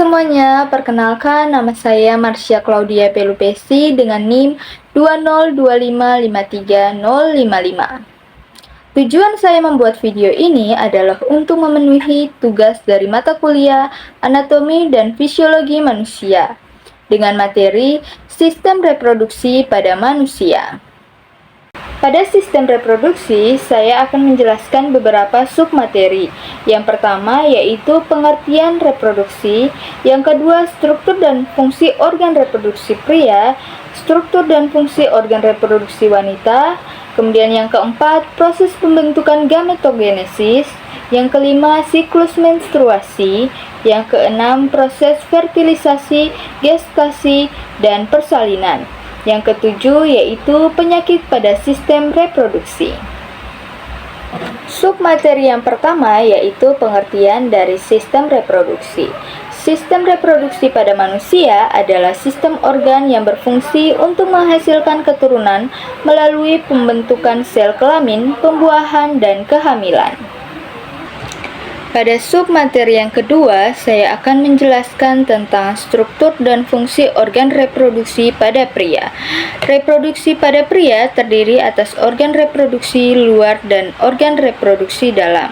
semuanya, perkenalkan nama saya Marsha Claudia Pelupesi dengan NIM 202553055. Tujuan saya membuat video ini adalah untuk memenuhi tugas dari mata kuliah Anatomi dan Fisiologi Manusia dengan materi Sistem Reproduksi pada Manusia. Pada sistem reproduksi, saya akan menjelaskan beberapa submateri. Yang pertama yaitu pengertian reproduksi, yang kedua struktur dan fungsi organ reproduksi pria, struktur dan fungsi organ reproduksi wanita, kemudian yang keempat proses pembentukan gametogenesis, yang kelima siklus menstruasi, yang keenam proses fertilisasi, gestasi, dan persalinan. Yang ketujuh yaitu penyakit pada sistem reproduksi. Submateri yang pertama yaitu pengertian dari sistem reproduksi. Sistem reproduksi pada manusia adalah sistem organ yang berfungsi untuk menghasilkan keturunan melalui pembentukan sel kelamin, pembuahan, dan kehamilan. Pada submateri yang kedua, saya akan menjelaskan tentang struktur dan fungsi organ reproduksi pada pria. Reproduksi pada pria terdiri atas organ reproduksi luar dan organ reproduksi dalam.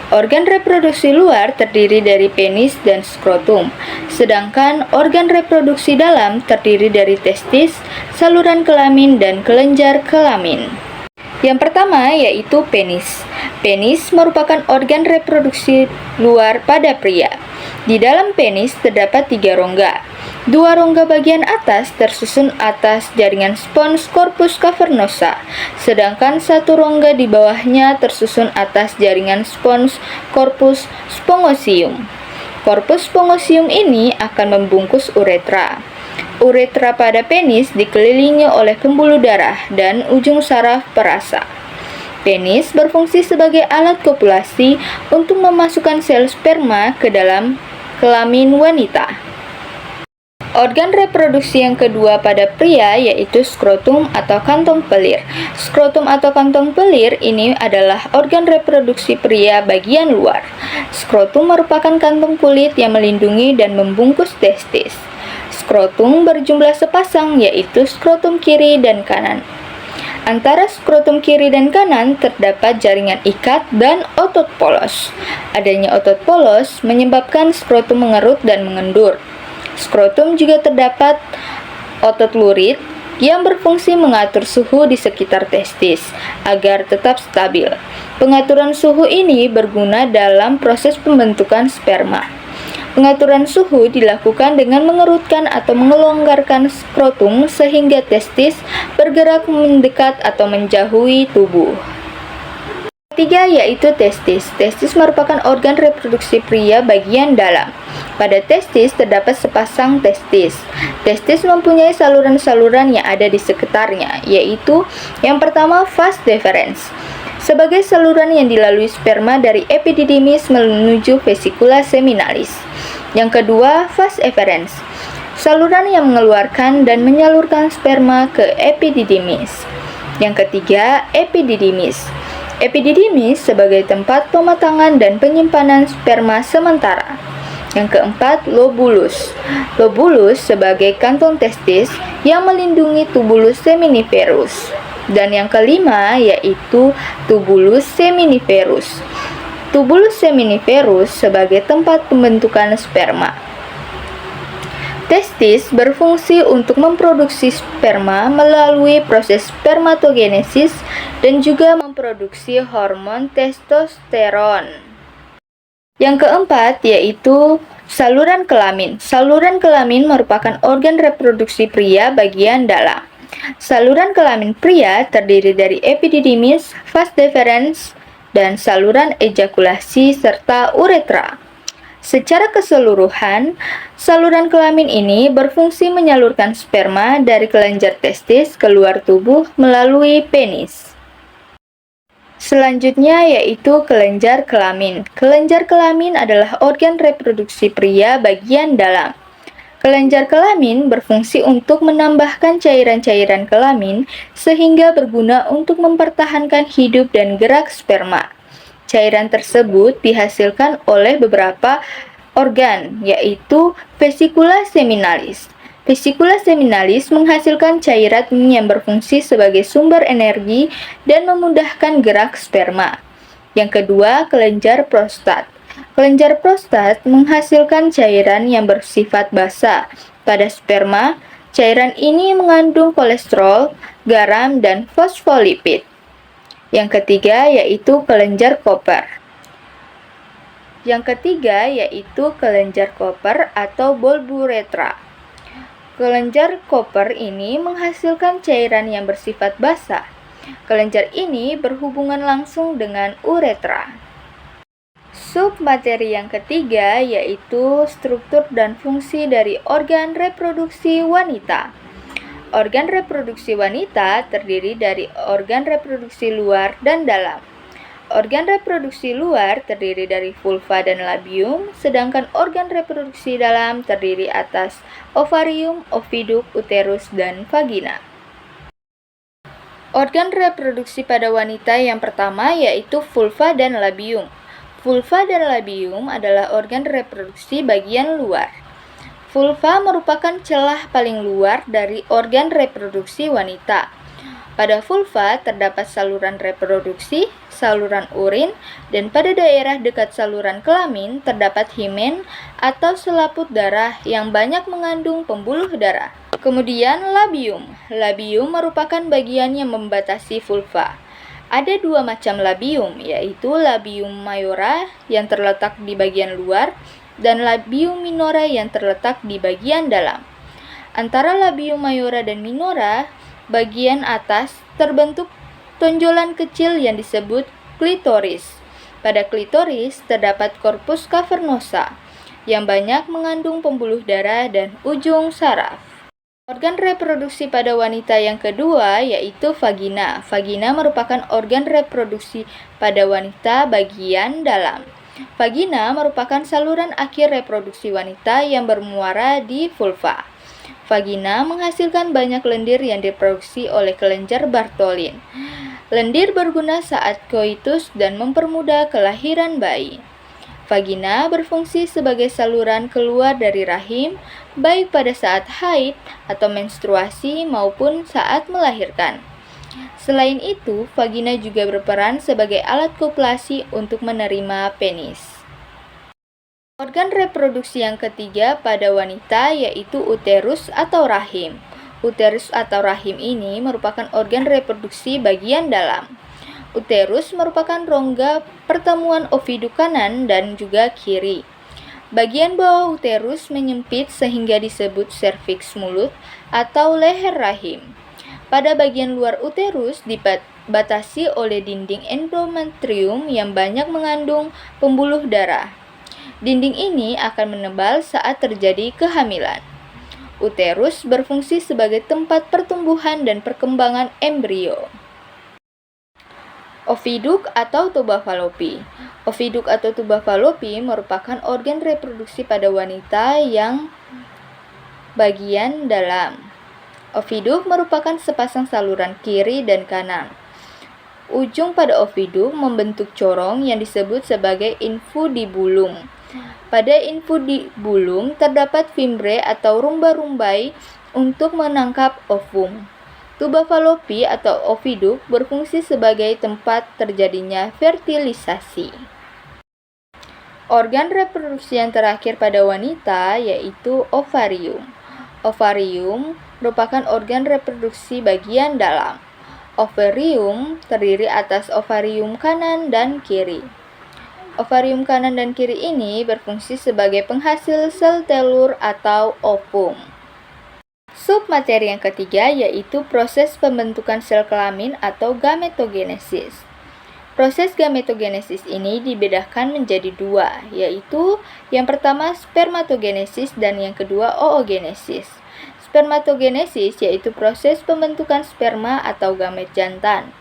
Organ reproduksi luar terdiri dari penis dan skrotum, sedangkan organ reproduksi dalam terdiri dari testis, saluran kelamin, dan kelenjar kelamin. Yang pertama yaitu penis. Penis merupakan organ reproduksi luar pada pria. Di dalam penis terdapat 3 rongga. 2 rongga bagian atas tersusun atas jaringan spons corpus cavernosa, sedangkan 1 rongga di bawahnya tersusun atas jaringan spons corpus spongiosum. Corpus spongiosum ini akan membungkus uretra. Uretra pada penis dikelilingi oleh pembuluh darah dan ujung saraf perasa. Penis berfungsi sebagai alat kopulasi untuk memasukkan sel sperma ke dalam kelamin wanita. Organ reproduksi yang kedua pada pria yaitu skrotum atau kantong pelir. Skrotum atau kantong pelir ini adalah organ reproduksi pria bagian luar. Skrotum merupakan kantong kulit yang melindungi dan membungkus testis. Skrotum berjumlah sepasang yaitu skrotum kiri dan kanan. Antara skrotum kiri dan kanan terdapat jaringan ikat dan otot polos. Adanya otot polos menyebabkan skrotum mengerut dan mengendur. Skrotum juga terdapat otot lurit yang berfungsi mengatur suhu di sekitar testis agar tetap stabil. Pengaturan suhu ini berguna dalam proses pembentukan sperma. Pengaturan suhu dilakukan dengan mengerutkan atau melonggarkan skrotum sehingga testis bergerak mendekat atau menjauhi tubuh. Ketiga yaitu testis. Testis merupakan organ reproduksi pria bagian dalam. Pada testis terdapat sepasang testis. Testis mempunyai saluran-saluran yang ada di sekitarnya, yaitu yang pertama vas deferens. Sebagai saluran yang dilalui sperma dari epididymis menuju vesikula seminalis. Yang kedua, vas efferens. Saluran yang mengeluarkan dan menyalurkan sperma ke epididymis. Yang ketiga, epididymis. Epididymis sebagai tempat pematangan dan penyimpanan sperma sementara. Yang keempat, lobulus. Lobulus sebagai kantong testis yang melindungi tubulus seminiferus. Dan yang kelima yaitu tubulus seminiferus. Tubulus seminiferus sebagai tempat pembentukan sperma. Testis berfungsi untuk memproduksi sperma melalui proses spermatogenesis dan juga memproduksi hormon testosteron. Yang keempat yaitu saluran kelamin. Saluran kelamin merupakan organ reproduksi pria bagian dalam. Saluran kelamin pria terdiri dari epididymis, vas deferens, dan saluran ejakulasi serta uretra. Secara keseluruhan, saluran kelamin ini berfungsi menyalurkan sperma dari kelenjar testis keluar tubuh melalui penis. Selanjutnya yaitu kelenjar kelamin. Kelenjar kelamin adalah organ reproduksi pria bagian dalam. Kelenjar kelamin berfungsi untuk menambahkan cairan-cairan kelamin sehingga berguna untuk mempertahankan hidup dan gerak sperma. Cairan tersebut dihasilkan oleh beberapa organ, yaitu vesikula seminalis. Vesikula seminalis menghasilkan cairan yang berfungsi sebagai sumber energi dan memudahkan gerak sperma. Yang kedua, kelenjar prostat. Kelenjar prostat menghasilkan cairan yang bersifat basa. Pada sperma, cairan ini mengandung kolesterol, garam, dan fosfolipid. Yang ketiga yaitu kelenjar Koper. Yang ketiga yaitu kelenjar Koper atau bulburetra. Kelenjar Koper ini menghasilkan cairan yang bersifat basa. Kelenjar ini berhubungan langsung dengan uretra. Submateri yang ketiga yaitu struktur dan fungsi dari organ reproduksi wanita. Organ reproduksi wanita terdiri dari organ reproduksi luar dan dalam. Organ reproduksi luar terdiri dari vulva dan labium, sedangkan organ reproduksi dalam terdiri atas ovarium, oviduk, uterus, dan vagina. Organ reproduksi pada wanita yang pertama yaitu vulva dan labium. Vulva dan labium adalah organ reproduksi bagian luar. Vulva merupakan celah paling luar dari organ reproduksi wanita. Pada vulva terdapat saluran reproduksi, saluran urin, dan pada daerah dekat saluran kelamin terdapat himen atau selaput darah yang banyak mengandung pembuluh darah. Kemudian labium. Labium merupakan bagian yang membatasi vulva. Ada dua macam labium, yaitu labium majora yang terletak di bagian luar dan labium minora yang terletak di bagian dalam. Antara labium majora dan minora, bagian atas terbentuk tonjolan kecil yang disebut klitoris. Pada klitoris terdapat korpus cavernosa yang banyak mengandung pembuluh darah dan ujung saraf. Organ reproduksi pada wanita yang kedua yaitu vagina. Vagina merupakan organ reproduksi pada wanita bagian dalam. Vagina merupakan saluran akhir reproduksi wanita yang bermuara di vulva. Vagina menghasilkan banyak lendir yang diproduksi oleh kelenjar Bartholin. Lendir berguna saat koitus dan mempermudah kelahiran bayi. Vagina berfungsi sebagai saluran keluar dari rahim, baik pada saat haid atau menstruasi maupun saat melahirkan. Selain itu, vagina juga berperan sebagai alat kopulasi untuk menerima penis. Organ reproduksi yang ketiga pada wanita yaitu uterus atau rahim. Uterus atau rahim ini merupakan organ reproduksi bagian dalam. Uterus merupakan rongga pertemuan oviduk kanan dan juga kiri. Bagian bawah uterus menyempit sehingga disebut serviks mulut atau leher rahim. Pada bagian luar uterus dibatasi oleh dinding endometrium yang banyak mengandung pembuluh darah. Dinding ini akan menebal saat terjadi kehamilan. Uterus berfungsi sebagai tempat pertumbuhan dan perkembangan embrio. Oviduk atau tuba falopi. Oviduk atau tuba falopi merupakan organ reproduksi pada wanita yang bagian dalam. Oviduk merupakan sepasang saluran kiri dan kanan. Ujung pada oviduk membentuk corong yang disebut sebagai infundibulum. Pada infundibulum terdapat fimbre atau rumba-rumbai untuk menangkap ovum. Tuba falopi atau oviduk berfungsi sebagai tempat terjadinya fertilisasi. Organ reproduksi yang terakhir pada wanita yaitu ovarium. Ovarium merupakan organ reproduksi bagian dalam. Ovarium terdiri atas ovarium kanan dan kiri. Ovarium kanan dan kiri ini berfungsi sebagai penghasil sel telur atau ovum. Submateri yang ketiga yaitu proses pembentukan sel kelamin atau gametogenesis. Proses gametogenesis ini dibedakan menjadi dua, yaitu yang pertama spermatogenesis dan yang kedua oogenesis. Spermatogenesis yaitu proses pembentukan sperma atau gamet jantan,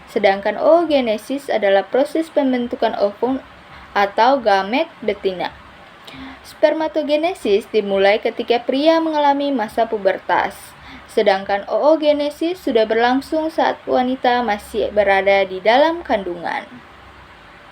sedangkan oogenesis adalah proses pembentukan ovum atau gamet betina. Spermatogenesis dimulai ketika pria mengalami masa pubertas, sedangkan oogenesis sudah berlangsung saat wanita masih berada di dalam kandungan.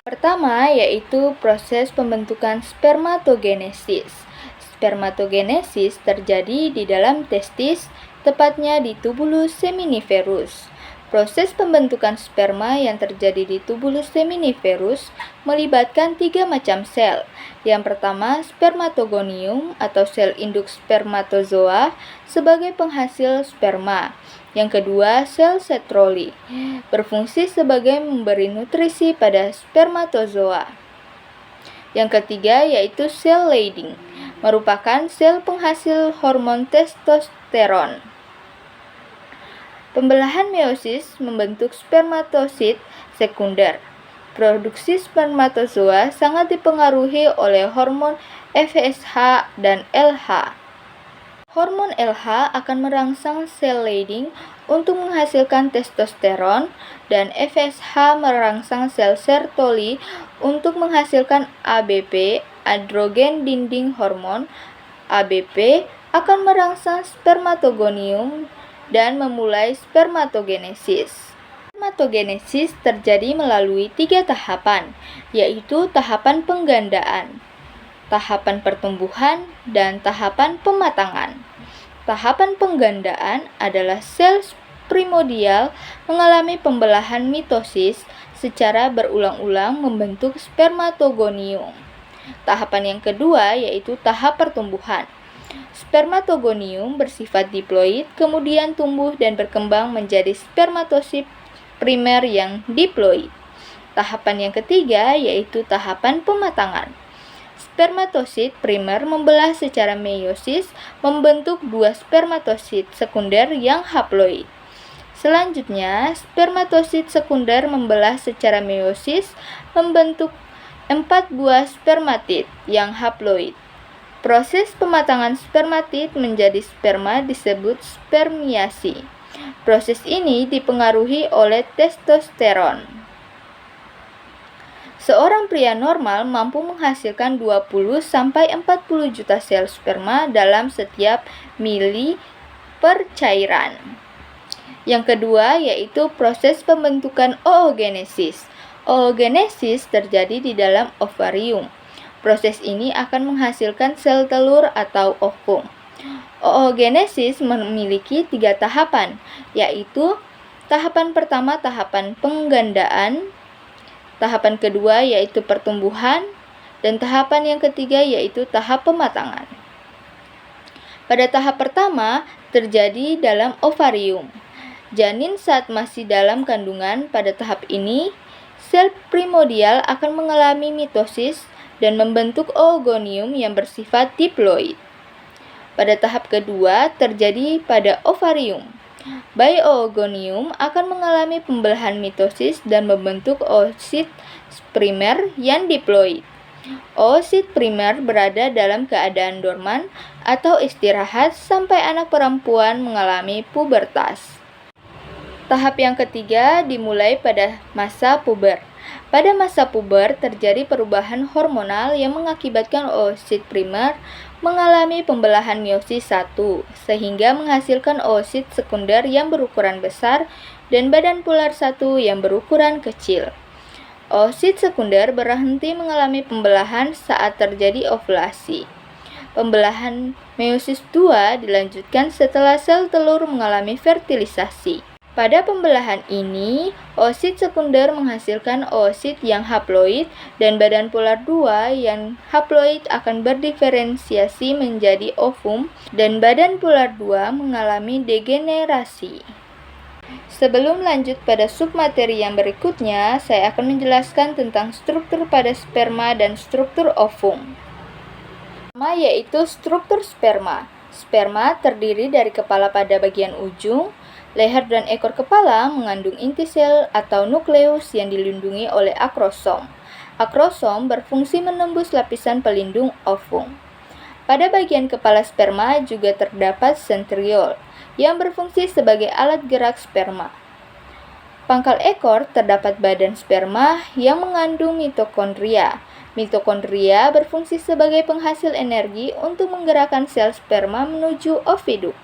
Pertama yaitu proses pembentukan spermatogenesis. Spermatogenesis terjadi di dalam testis, tepatnya di tubulus seminiferus. Proses pembentukan sperma yang terjadi di tubulus seminiferus melibatkan 3 macam sel. Yang pertama, spermatogonium atau sel induk spermatozoa sebagai penghasil sperma. Yang kedua, sel setroli, berfungsi sebagai memberi nutrisi pada spermatozoa. Yang ketiga yaitu sel Leydig, merupakan sel penghasil hormon testosteron. Pembelahan meiosis membentuk spermatosit sekunder. Produksi spermatozoa sangat dipengaruhi oleh hormon FSH dan LH. Hormon LH akan merangsang sel Leydig untuk menghasilkan testosteron dan FSH merangsang sel sertoli untuk menghasilkan ABP, androgen dinding hormon. ABP akan merangsang spermatogonium dan memulai spermatogenesis. Spermatogenesis terjadi melalui 3 tahapan, yaitu tahapan penggandaan, tahapan pertumbuhan, dan tahapan pematangan. Tahapan penggandaan adalah sel primordial mengalami pembelahan mitosis secara berulang-ulang membentuk spermatogonium. Tahapan yang kedua yaitu tahap pertumbuhan. Spermatogonium bersifat diploid, kemudian tumbuh dan berkembang menjadi spermatosit primer yang diploid. Tahapan yang ketiga yaitu tahapan pematangan. Spermatosit primer membelah secara meiosis membentuk 2 spermatosit sekunder yang haploid. Selanjutnya, spermatosit sekunder membelah secara meiosis membentuk 4 buah spermatid yang haploid. Proses pematangan spermatid menjadi sperma disebut spermiasi. Proses ini dipengaruhi oleh testosteron. Seorang pria normal mampu menghasilkan 20-40 juta sel sperma dalam setiap mili per cairan. Yang kedua yaitu proses pembentukan oogenesis. Oogenesis terjadi di dalam ovarium. Proses ini akan menghasilkan sel telur atau ovum. Oogenesis memiliki 3 tahapan, yaitu tahapan pertama tahapan penggandaan, tahapan kedua yaitu pertumbuhan, dan tahapan yang ketiga yaitu tahap pematangan. Pada tahap pertama terjadi dalam ovarium. Janin saat masih dalam kandungan pada tahap ini, sel primordial akan mengalami mitosis dan membentuk oogonium yang bersifat diploid. Pada tahap kedua terjadi pada ovarium. Bayi oogonium akan mengalami pembelahan mitosis dan membentuk oosit primer yang diploid. Oosit primer berada dalam keadaan dorman atau istirahat sampai anak perempuan mengalami pubertas. Tahap yang ketiga dimulai pada masa puber. Pada masa puber terjadi perubahan hormonal yang mengakibatkan oosit primer mengalami pembelahan meiosis 1 sehingga menghasilkan oosit sekunder yang berukuran besar dan badan polar 1 yang berukuran kecil. Oosit sekunder berhenti mengalami pembelahan saat terjadi ovulasi. Pembelahan meiosis 2 dilanjutkan setelah sel telur mengalami fertilisasi. Pada pembelahan ini, oosit sekunder menghasilkan oosit yang haploid dan badan polar 2 yang haploid akan berdiferensiasi menjadi ovum dan badan polar 2 mengalami degenerasi. Sebelum lanjut pada submateri yang berikutnya, saya akan menjelaskan tentang struktur pada sperma dan struktur ovum. Pertama yaitu struktur sperma. Sperma terdiri dari kepala pada bagian ujung. Leher dan ekor kepala mengandung inti sel atau nukleus yang dilindungi oleh akrosom. Akrosom berfungsi menembus lapisan pelindung ovum. Pada bagian kepala sperma juga terdapat sentriol yang berfungsi sebagai alat gerak sperma. Pangkal ekor terdapat badan sperma yang mengandung mitokondria. Mitokondria berfungsi sebagai penghasil energi untuk menggerakkan sel sperma menuju oviduk.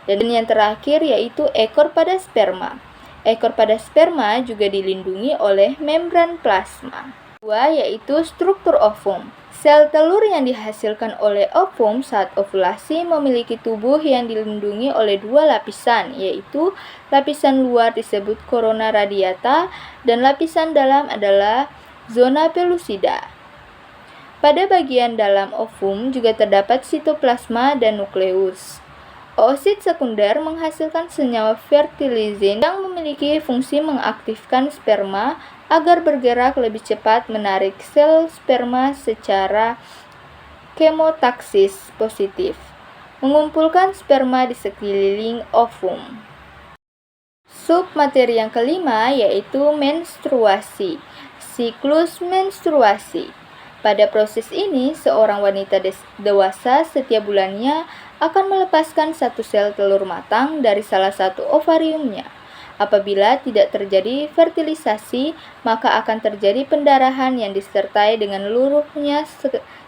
Dan yang terakhir yaitu ekor pada sperma. Ekor pada sperma juga dilindungi oleh membran plasma. Kedua yaitu struktur ovum. Sel telur yang dihasilkan oleh ovum saat ovulasi memiliki tubuh yang dilindungi oleh dua lapisan, yaitu lapisan luar disebut corona radiata dan lapisan dalam adalah zona pellucida. Pada bagian dalam ovum juga terdapat sitoplasma dan nukleus. Oosit sekunder menghasilkan senyawa fertilizin yang memiliki fungsi mengaktifkan sperma agar bergerak lebih cepat menarik sel sperma secara kemotaksis positif, mengumpulkan sperma di sekeliling ovum. Submateri yang kelima yaitu menstruasi, siklus menstruasi. Pada proses ini, seorang wanita dewasa setiap bulannya akan melepaskan satu sel telur matang dari salah satu ovariumnya. Apabila tidak terjadi fertilisasi, maka akan terjadi pendarahan yang disertai dengan luruhnya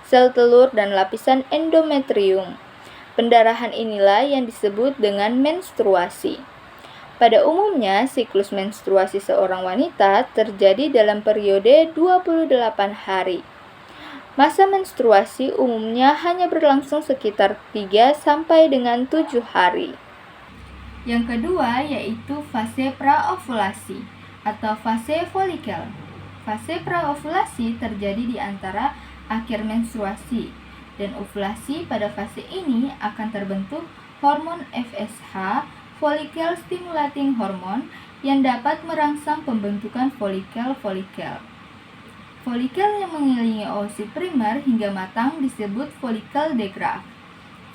sel telur dan lapisan endometrium. Pendarahan inilah yang disebut dengan menstruasi. Pada umumnya, siklus menstruasi seorang wanita terjadi dalam periode 28 hari. Masa menstruasi umumnya hanya berlangsung sekitar 3 sampai dengan 7 hari. Yang kedua yaitu fase praovulasi atau fase folikel. Fase praovulasi terjadi di antara akhir menstruasi dan ovulasi. Pada fase ini akan terbentuk hormon FSH, follicle stimulating hormone, yang dapat merangsang pembentukan folikel-folikel. Folikel yang mengelilingi oosit primer hingga matang disebut folikel degraf.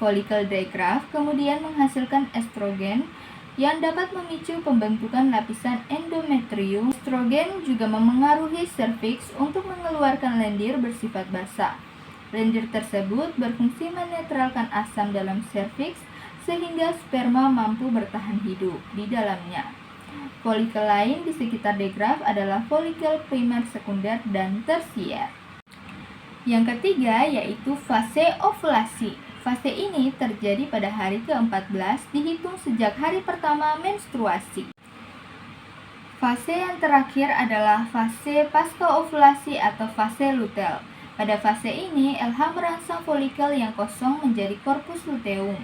Folikel degraf kemudian menghasilkan estrogen yang dapat memicu pembentukan lapisan endometrium. Estrogen juga memengaruhi serviks untuk mengeluarkan lendir bersifat basah. Lendir tersebut berfungsi menetralkan asam dalam serviks sehingga sperma mampu bertahan hidup di dalamnya. Folikel lain di sekitar degraf adalah folikel primer, sekunder, dan tersier. Yang ketiga yaitu fase ovulasi. Fase ini terjadi pada hari ke-14 dihitung sejak hari pertama menstruasi. Fase yang terakhir adalah fase pasca ovulasi atau fase luteal. Pada fase ini, LH merangsang folikel yang kosong menjadi korpus luteum.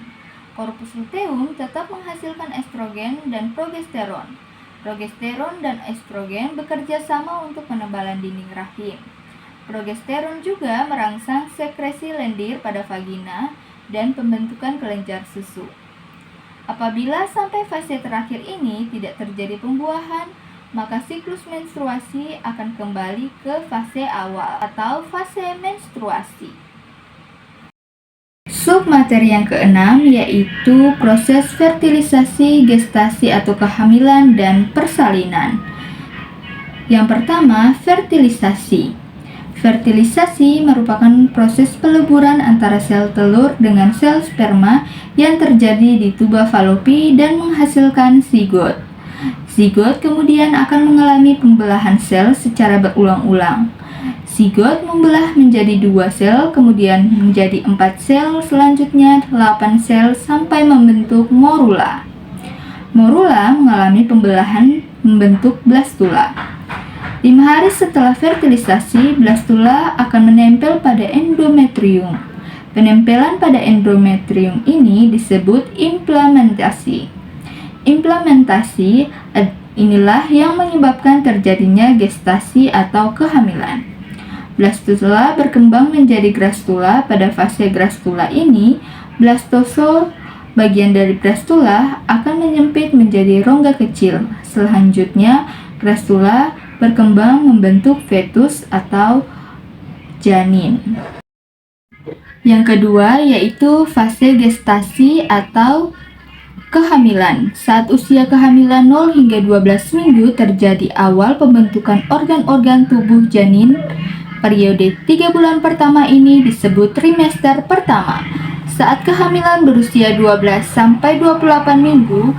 Korpus luteum tetap menghasilkan estrogen dan progesteron. Progesteron dan estrogen bekerja sama untuk penebalan dinding rahim. Progesteron juga merangsang sekresi lendir pada vagina dan pembentukan kelenjar susu. Apabila sampai fase terakhir ini tidak terjadi pembuahan, maka siklus menstruasi akan kembali ke fase awal atau fase menstruasi. Submateri yang keenam yaitu proses fertilisasi, gestasi atau kehamilan, dan persalinan. Yang pertama, fertilisasi. Fertilisasi merupakan proses peleburan antara sel telur dengan sel sperma yang terjadi di tuba falopi dan menghasilkan zigot. Zigot kemudian akan mengalami pembelahan sel secara berulang-ulang. Zigot membelah menjadi 2 sel, kemudian menjadi 4 sel, selanjutnya 8 sel sampai membentuk morula. Morula mengalami pembelahan membentuk blastula. 5 hari setelah fertilisasi, blastula akan menempel pada endometrium. Penempelan pada endometrium ini disebut implementasi. Implementasi inilah yang menyebabkan terjadinya gestasi atau kehamilan. Blastula berkembang menjadi grastula. Pada fase grastula ini, blastosol, bagian dari blastula, akan menyempit menjadi rongga kecil. Selanjutnya, grastula berkembang membentuk fetus atau janin. Yang kedua yaitu fase gestasi atau kehamilan. Saat usia kehamilan 0 hingga 12 minggu terjadi awal pembentukan organ-organ tubuh janin. Periode 3 bulan pertama ini disebut trimester pertama. Saat kehamilan berusia 12 sampai 28 minggu,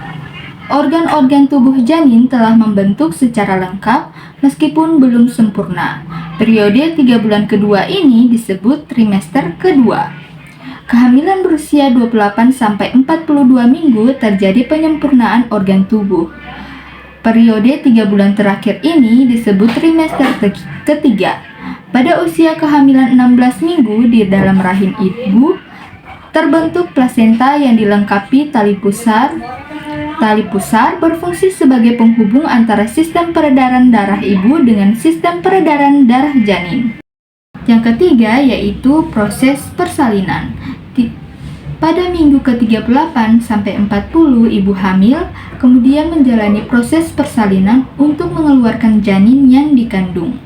organ-organ tubuh janin telah membentuk secara lengkap meskipun belum sempurna. Periode 3 bulan kedua ini disebut trimester kedua. Kehamilan berusia 28 sampai 42 minggu terjadi penyempurnaan organ tubuh. Periode 3 bulan terakhir ini disebut trimester ketiga. Pada usia kehamilan 16 minggu di dalam rahim ibu, terbentuk plasenta yang dilengkapi tali pusar. Tali pusar berfungsi sebagai penghubung antara sistem peredaran darah ibu dengan sistem peredaran darah janin. Yang ketiga yaitu proses persalinan. Pada minggu ke-38 sampai 40 ibu hamil kemudian menjalani proses persalinan untuk mengeluarkan janin yang dikandung.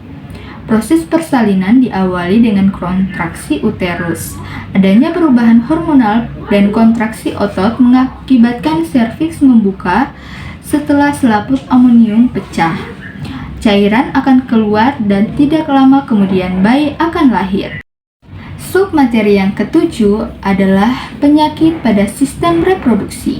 Proses persalinan diawali dengan kontraksi uterus. Adanya perubahan hormonal dan kontraksi otot mengakibatkan serviks membuka setelah selaput amonium pecah. Cairan akan keluar dan tidak lama kemudian bayi akan lahir. Submateri yang ketujuh adalah penyakit pada sistem reproduksi.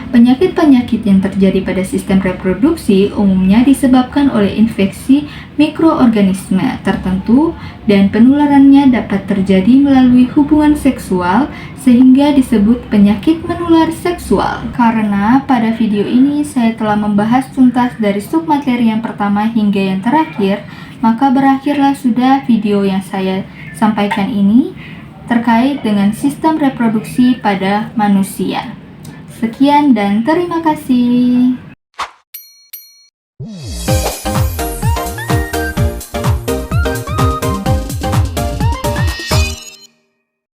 Penyakit-penyakit yang terjadi pada sistem reproduksi umumnya disebabkan oleh infeksi mikroorganisme tertentu dan penularannya dapat terjadi melalui hubungan seksual sehingga disebut penyakit menular seksual. Karena pada video ini saya telah membahas tuntas dari submateri yang pertama hingga yang terakhir, maka berakhirlah sudah video yang saya sampaikan ini terkait dengan sistem reproduksi pada manusia. Sekian dan terima kasih.